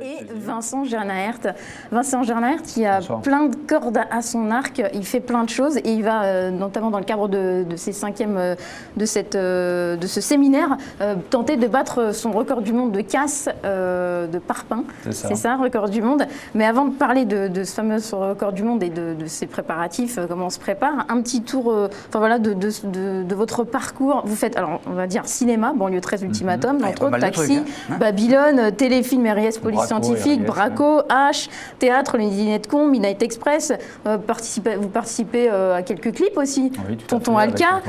Et Vincent Gernaert. Vincent Gernaert, qui a plein de cordes à son arc, il fait plein de choses et il va, notamment dans le cadre de ce séminaire, tenter de battre son record du monde de casse de parpaing. C'est ça, record du monde. Mais avant de parler de ce fameux record du monde et de ses préparatifs, comment on se prépare, un petit tour de votre parcours. Vous faites, alors on va dire cinéma, banlieue 13 ultimatum, entre autres, Taxi, Babylone, téléfilm RIS Police Scientifique, Braco, H, Théâtre, Les Dîners de Con, Midnight Express. Vous participez à quelques clips aussi. Oui, Tonton Alka,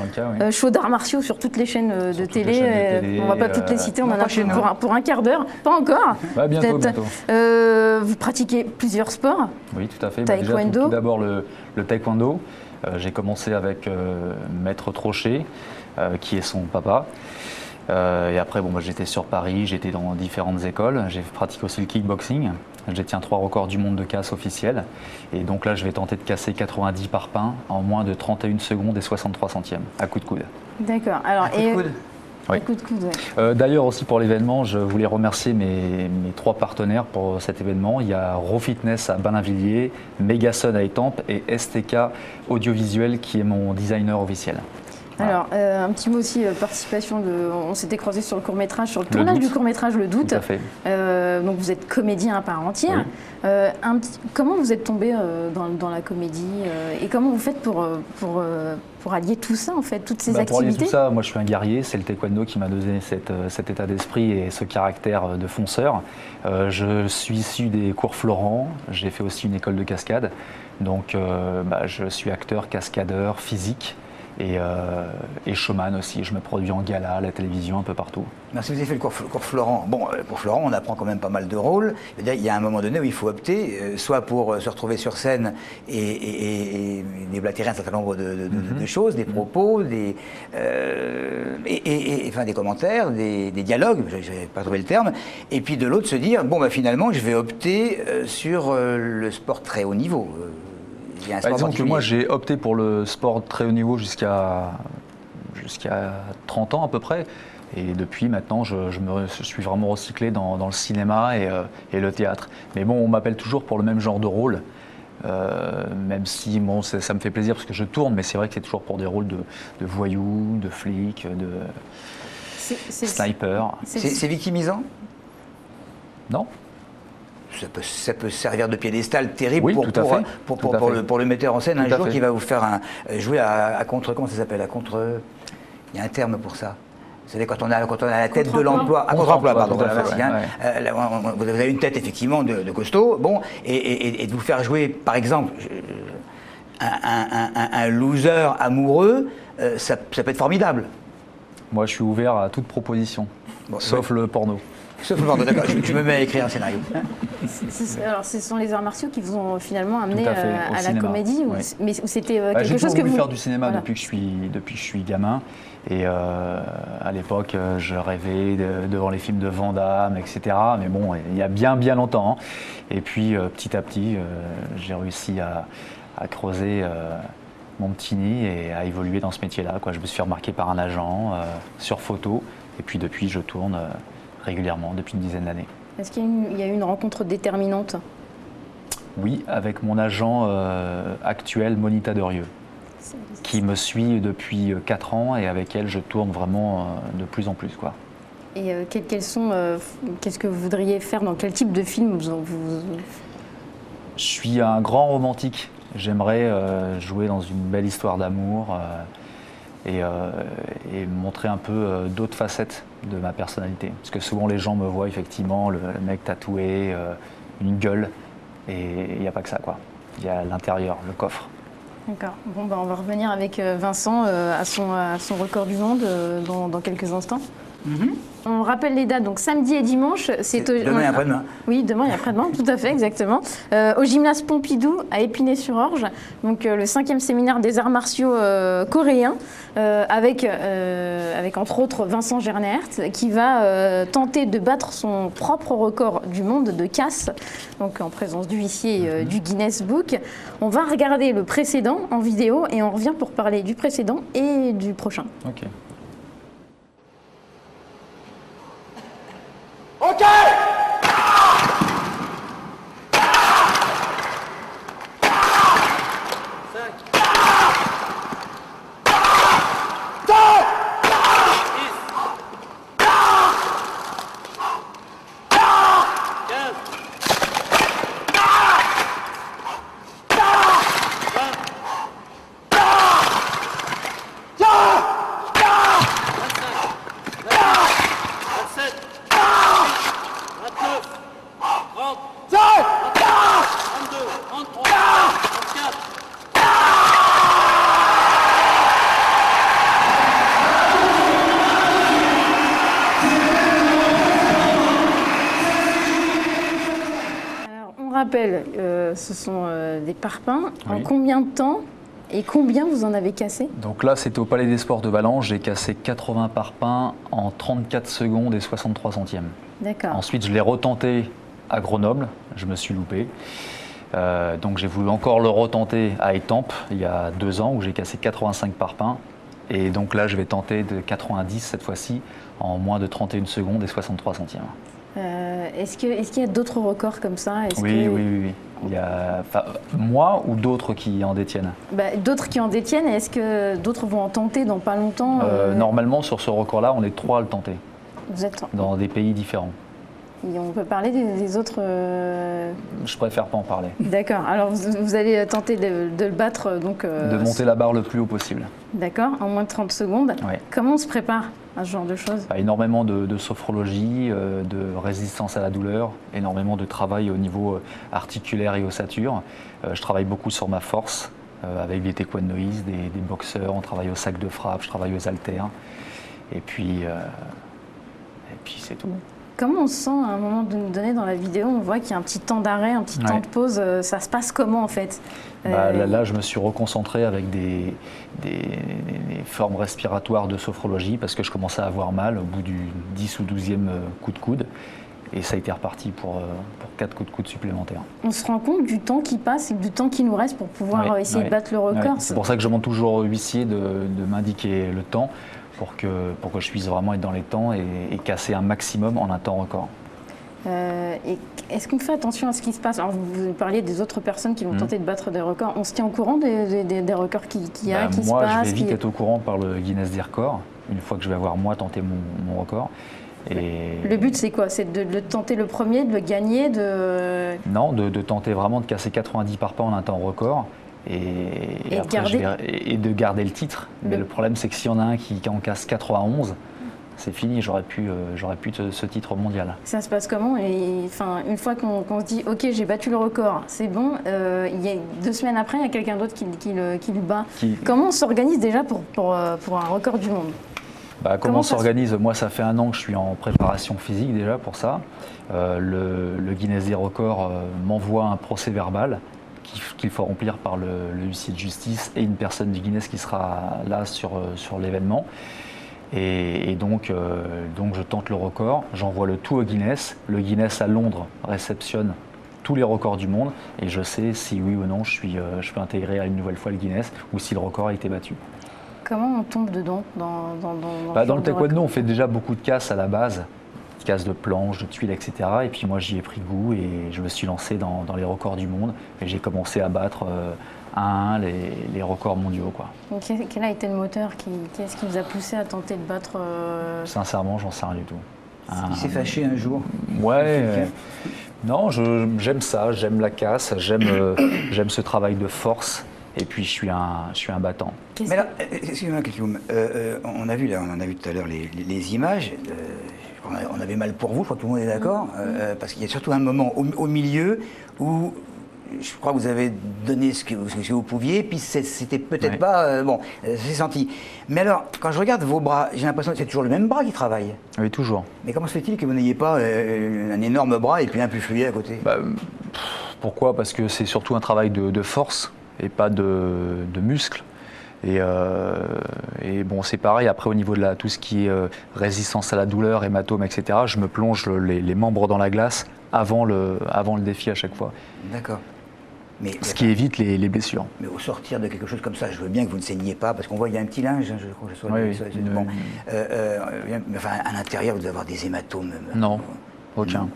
show d'arts martiaux sur toutes les chaînes de télé. On ne va pas toutes les citer, on en a pour un quart d'heure. Pas encore. Bah, bientôt. Vous pratiquez plusieurs sports. Oui, tout à fait. Taekwondo. Tout d'abord le taekwondo. J'ai commencé avec Maître Trochet, qui est son papa. Et après, moi j'étais sur Paris, j'étais dans différentes écoles, j'ai pratiqué aussi le kickboxing. Je détiens 3 records du monde de casse officiels. Et donc là, je vais tenter de casser 90 parpaings en moins de 31 secondes et 63 centièmes, à coup de coude. D'accord. Alors, coup de coude. Oui. Coup de coude, ouais. D'ailleurs aussi pour l'événement, je voulais remercier mes 3 partenaires pour cet événement. Il y a Raw Fitness à Ballainvilliers, Megasun à Étampes et STK Audiovisuel qui est mon designer officiel. Alors, un petit mot aussi, participation on s'était croisés sur le court-métrage, sur le tournage du court-métrage Le Doute. Tout à fait. Donc vous êtes comédien à part entière. Oui. Comment vous êtes tombé dans la comédie et comment vous faites pour allier tout ça, en fait, toutes ces activités? Pour allier tout ça, moi je suis un guerrier, c'est le taekwondo qui m'a donné cet état d'esprit et ce caractère de fonceur. Je suis issu des cours Florent, j'ai fait aussi une école de cascade. Donc je suis acteur, cascadeur, physique. Et showman aussi, je me produis en gala, à la télévision, un peu partout. Merci, vous avez fait le cours Florent. Bon, pour Florent, on apprend quand même pas mal de rôles. Il y a un moment donné où il faut opter, soit pour se retrouver sur scène et déblatérer un certain nombre de choses, des propos, enfin, des commentaires, des dialogues, je n'ai pas trouvé le terme, et puis de l'autre se dire, finalement, je vais opter sur le sport très haut niveau. Disons que moi j'ai opté pour le sport très haut niveau jusqu'à 30 ans à peu près. Et depuis maintenant, je suis vraiment recyclé dans le cinéma et le théâtre. Mais bon, on m'appelle toujours pour le même genre de rôle. Même si ça me fait plaisir parce que je tourne, mais c'est vrai que c'est toujours pour des rôles de voyous, de flics, de sniper. C'est victimisant? Non. Ça peut servir de piédestal terrible pour le metteur en scène un jour qui va vous faire jouer à contre, comment ça s'appelle, il y a un terme pour ça. Vous savez, quand on a la tête de l'emploi, à contre-emploi, pardon, vous avez une tête effectivement de costaud, et de vous faire jouer, par exemple, un loser amoureux, ça peut être formidable. Moi, je suis ouvert à toute proposition, sauf le porno. D'accord, je me mets à écrire un scénario. Alors, ce sont les arts martiaux qui vous ont finalement amené à la comédie, mais c'était quelque chose que vous... J'ai voulu faire du cinéma depuis que je suis gamin. Et à l'époque, je rêvais devant les films de Van Damme, etc. Mais bon, il y a bien longtemps. Et puis, petit à petit, j'ai réussi à creuser mon petit nid et à évoluer dans ce métier-là. Je me suis fait remarquer par un agent sur photo. Et puis, depuis, je tourne régulièrement depuis une dizaine d'années. Est-ce qu'il y a eu une rencontre déterminante? Oui, avec mon agent actuel, Monita Derieux, qui me suit depuis 4 ans et avec elle je tourne vraiment de plus en plus. Et qu'est-ce que vous voudriez faire, dans quel type de film Je suis un grand romantique. J'aimerais jouer dans une belle histoire d'amour et montrer un peu d'autres facettes de ma personnalité. Parce que souvent les gens me voient effectivement, le mec tatoué, une gueule, et il n'y a pas que ça, Il y a l'intérieur, le coffre. D'accord. Bon, on va revenir avec Vincent à son record du monde dans quelques instants. On rappelle les dates, donc samedi et dimanche. Demain et après-demain. Oui, demain et après-demain, tout à fait, exactement. Au gymnase Pompidou, à Épinay-sur-Orge, donc le 5e séminaire des arts martiaux coréens, avec entre autres Vincent Gernaert, qui va tenter de battre son propre record du monde de casse, donc en présence du huissier du Guinness Book. On va regarder le précédent en vidéo et on revient pour parler du précédent et du prochain. Ok. Ok! rappelle, ce sont des parpaings. Oui. En combien de temps et combien vous en avez cassé? Donc là, c'était au Palais des Sports de Valence. J'ai cassé 80 parpaings en 34 secondes et 63 centièmes. D'accord. Ensuite, je l'ai retenté à Grenoble. Je me suis loupé. Donc j'ai voulu encore le retenter à Étampes il y a 2 ans où j'ai cassé 85 parpaings. Et donc là, je vais tenter de 90 cette fois-ci en moins de 31 secondes et 63 centièmes. Est-ce qu'il y a d'autres records comme ça? Oui. Il y a, moi ou d'autres qui en détiennent? D'autres qui en détiennent. Est-ce que d'autres vont en tenter dans pas longtemps? Normalement, sur ce record-là, on est 3 à le tenter. Vous êtes... Dans des pays différents. Et on peut parler des autres... Je préfère pas en parler. D'accord. Alors, vous allez tenter de le battre. Donc, de monter la barre le plus haut possible. D'accord, en moins de 30 secondes. Ouais. Comment on se prépare à ce genre de choses? Énormément de sophrologie, de résistance à la douleur, énormément de travail au niveau articulaire et ossature. Je travaille beaucoup sur ma force, avec des taekwondoïstes, des boxeurs, on travaille au sac de frappe, je travaille aux haltères. Et puis c'est tout. Comment on se sent à un moment donné dans la vidéo? On voit qu'il y a un petit temps d'arrêt, un petit temps de pause. Ça se passe comment en fait? Là, je me suis reconcentré avec des formes respiratoires de sophrologie parce que je commençais à avoir mal au bout du 10 ou 12e coup de coude. Et ça a été reparti pour 4 coups de coude supplémentaires. On se rend compte du temps qui passe et du temps qui nous reste pour pouvoir essayer de battre le record. C'est pour ça que je demande toujours au huissier de m'indiquer le temps pour que je puisse vraiment être dans les temps et casser un maximum en un temps record. Et est-ce qu'on fait attention à ce qui se passe? Alors, vous parliez des autres personnes qui vont tenter de battre des records. On se tient au courant des records qu'il y a, qui se passent? Moi, je vais vite être au courant par le Guinness des records, une fois que je vais avoir moi tenté mon record. Et le but, c'est quoi? C'est de le tenter le premier, de le gagner, Non, de tenter vraiment de casser 90 parpaings en un temps record. Et après, de garder le titre. Mais le problème, c'est que s'il y en a un qui en casse 91, c'est fini, j'aurais pu ce titre mondial. Ça se passe comment? Une fois qu'on se dit « Ok, j'ai battu le record, c'est bon », il y a 2 semaines après, il y a quelqu'un d'autre qui le bat. Comment on s'organise déjà pour un record du monde? Comment on s'organise? Moi, ça fait 1 an que je suis en préparation physique déjà pour ça. Le Guinness des records m'envoie un procès-verbal qu'il faut remplir par le huissier de justice et une personne du Guinness qui sera là sur l'événement. Et donc je tente le record, j'envoie le tout au Guinness. Le Guinness à Londres réceptionne tous les records du monde et je sais si oui ou non je peux intégrer à une nouvelle fois le Guinness ou si le record a été battu. Comment on tombe dedans dans le taekwondo, on fait déjà beaucoup de casses à la base. Casse de planches, de tuiles, etc. Et puis moi j'y ai pris goût et je me suis lancé dans les records du monde et j'ai commencé à battre un à un les records mondiaux. Quel a été le moteur? Qu'est-ce qui vous a poussé à tenter de battre Sincèrement, j'en sais rien du tout. Il s'est fâché un jour? Ouais. Non, j'aime ça, j'aime la casse, j'aime ce travail de force. Et puis je suis un battant. Mais là, excusez-moi, on a vu tout à l'heure les images. On avait mal pour vous, je crois que tout le monde est d'accord, parce qu'il y a surtout un moment au milieu où je crois que vous avez donné ce que vous pouviez, puis c'était peut-être pas... c'est senti. Mais alors, quand je regarde vos bras, j'ai l'impression que c'est toujours le même bras qui travaille. Oui, toujours. Mais comment se fait-il que vous n'ayez pas un énorme bras et puis un plus fluide à côté? Pourquoi? Parce que c'est surtout un travail de force et pas de muscles. Et bon, c'est pareil, après au niveau de tout ce qui est résistance à la douleur, hématome, etc., je me plonge les membres dans la glace avant le défi à chaque fois. D'accord. Ce qui évite les blessures. Mais au sortir de quelque chose comme ça, je veux bien que vous ne saigniez pas, parce qu'on voit qu'il y a un petit linge, je crois que ce soit à l'intérieur, vous devez avoir des hématomes. Non, aucun.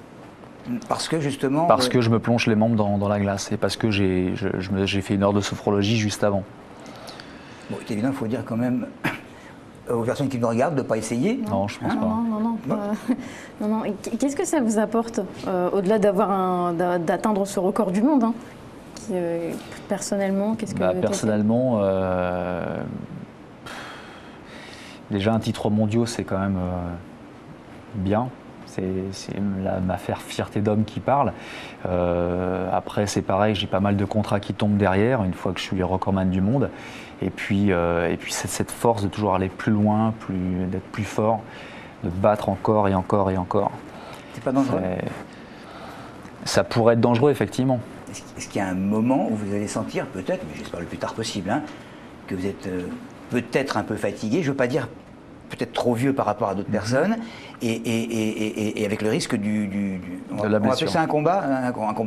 Parce que justement... Parce que je me plonge les membres dans la glace, et parce que j'ai fait une heure de sophrologie juste avant. Bon, c'est évident, il faut dire quand même aux personnes qui nous regardent de ne pas essayer. Non, je pense pas. Non. Qu'est-ce que ça vous apporte, au-delà d'atteindre ce record du monde personnellement, qu'est-ce que... Personnellement, déjà un titre mondial, c'est quand même bien. C'est ma fierté d'homme qui parle. Après, c'est pareil, j'ai pas mal de contrats qui tombent derrière, une fois que je suis recordman du monde. Et puis cette force de toujours aller plus loin, d'être plus fort, de battre encore et encore et encore. C'est pas dangereux? Ça pourrait être dangereux, effectivement. Est-ce qu'il y a un moment où vous allez sentir, peut-être, mais j'espère le plus tard possible, hein, que vous êtes peut-être un peu fatigué, je ne veux pas dire peut-être trop vieux par rapport à d'autres personnes, et avec le risque on va appeler ça un combat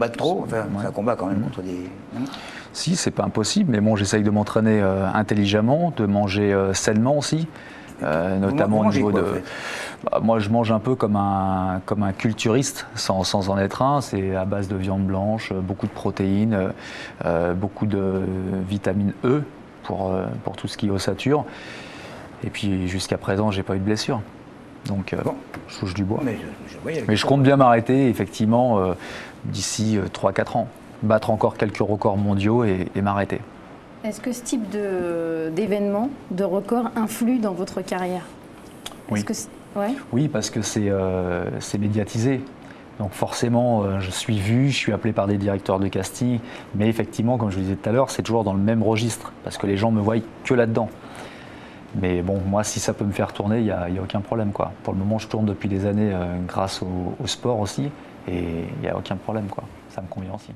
de trop, enfin, c'est un combat quand même contre des... Si, c'est pas impossible, mais bon, j'essaye de m'entraîner intelligemment, de manger sainement aussi, notamment au niveau de... moi, je mange un peu comme un culturiste, sans en être un. C'est à base de viande blanche, beaucoup de protéines, beaucoup de vitamine E pour tout ce qui est ossature. Et puis jusqu'à présent, j'ai pas eu de blessure. Donc je touche du bois. Mais je compte bien m'arrêter, effectivement, d'ici 3-4 ans. Battre encore quelques records mondiaux et m'arrêter. Est-ce que ce type d'événement, de record, influe dans votre carrière? Oui. Oui, parce que c'est médiatisé. Donc forcément, je suis vu, je suis appelé par des directeurs de casting. Mais effectivement, comme je vous disais tout à l'heure, c'est toujours dans le même registre. Parce que les gens me voient que là-dedans. Mais bon, moi, si ça peut me faire tourner, il n'y a aucun problème, quoi. Pour le moment, je tourne depuis des années grâce au sport aussi. Et il n'y a aucun problème, quoi. Ça me convient aussi.